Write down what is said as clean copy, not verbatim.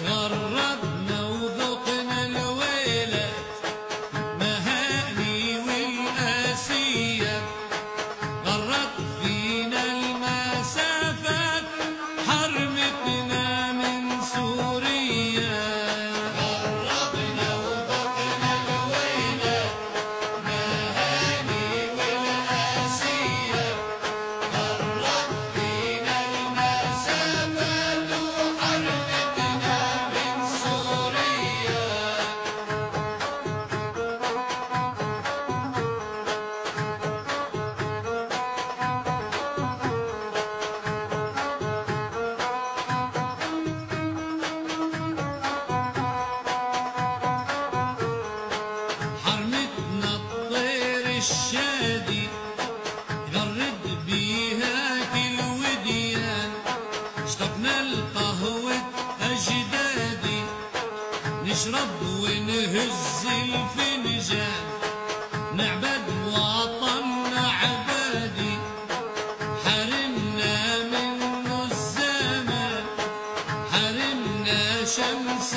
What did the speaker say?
غربنا وذقنا الويلة مهاني والقاسية غرت فينا المسافات حرمتنا من سوريا غربنا وذقنا الويلة مهاني والقاسية غرت فينا المسافات وحرمتنا من سوريا حرمتنا الطير الشادي غرد بيها كل وديان اشتقنا لقهوة أجدادي نشرب ونهز الفنجان نعبد وطننا عبادي حرمنا منه الزمان حرمنا شمس